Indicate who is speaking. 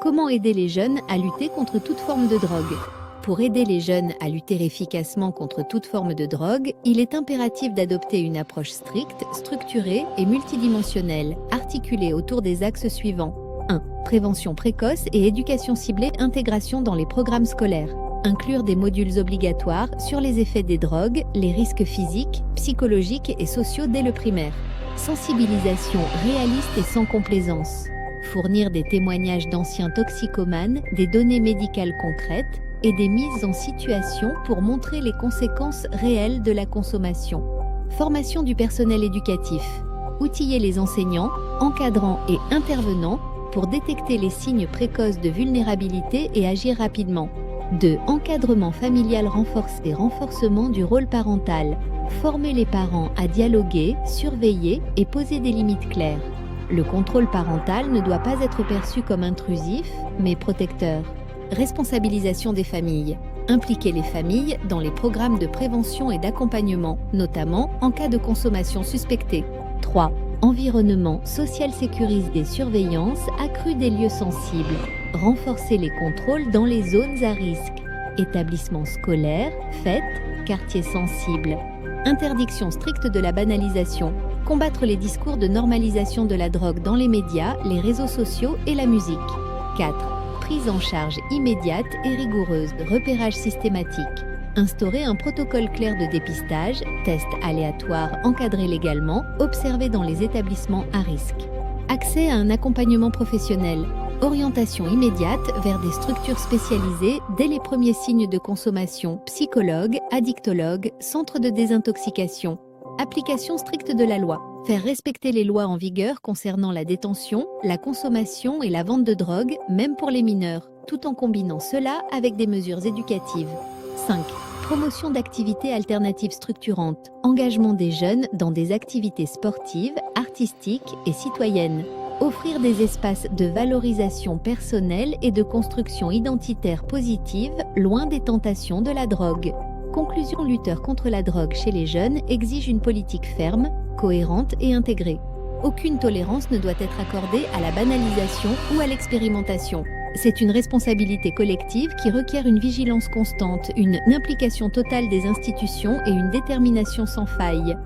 Speaker 1: Comment aider les jeunes à lutter contre toute forme de drogue? Pour aider les jeunes à lutter efficacement contre toute forme de drogue, il est impératif d'adopter une approche stricte, structurée et multidimensionnelle, articulée autour des axes suivants. 1. Prévention précoce et éducation ciblée, intégration dans les programmes scolaires. Inclure des modules obligatoires sur les effets des drogues, les risques physiques, psychologiques et sociaux dès le primaire. Sensibilisation réaliste et sans complaisance. Fournir des témoignages d'anciens toxicomanes, des données médicales concrètes et des mises en situation pour montrer les conséquences réelles de la consommation. Formation du personnel éducatif. Outiller les enseignants, encadrants et intervenants pour détecter les signes précoces de vulnérabilité et agir rapidement. 2. Encadrement familial renforcé, renforcement du rôle parental. Former les parents à dialoguer, surveiller et poser des limites claires. Le contrôle parental ne doit pas être perçu comme intrusif, mais protecteur. Responsabilisation des familles. Impliquer les familles dans les programmes de prévention et d'accompagnement, notamment en cas de consommation suspectée. 3. Environnement social sécurisé, surveillance accrue des lieux sensibles. Renforcer les contrôles dans les zones à risque. Établissements scolaires, fêtes, quartiers sensibles. Interdiction stricte de la banalisation. Combattre les discours de normalisation de la drogue dans les médias, les réseaux sociaux et la musique. 4. Prise en charge immédiate et rigoureuse, repérage systématique. Instaurer un protocole clair de dépistage, tests aléatoires encadrés légalement, observés dans les établissements à risque. Accès à un accompagnement professionnel. Orientation immédiate vers des structures spécialisées dès les premiers signes de consommation, psychologues, addictologues, centres de désintoxication. Application stricte de la loi. Faire respecter les lois en vigueur concernant la détention, la consommation et la vente de drogue, même pour les mineurs, tout en combinant cela avec des mesures éducatives. 5. Promotion d'activités alternatives structurantes. Engagement des jeunes dans des activités sportives, artistiques et citoyennes. Offrir des espaces de valorisation personnelle et de construction identitaire positive, loin des tentations de la drogue. Conclusion: lutteur contre la drogue chez les jeunes exige une politique ferme, cohérente et intégrée. Aucune tolérance ne doit être accordée à la banalisation ou à l'expérimentation. C'est une responsabilité collective qui requiert une vigilance constante, une implication totale des institutions et une détermination sans faille.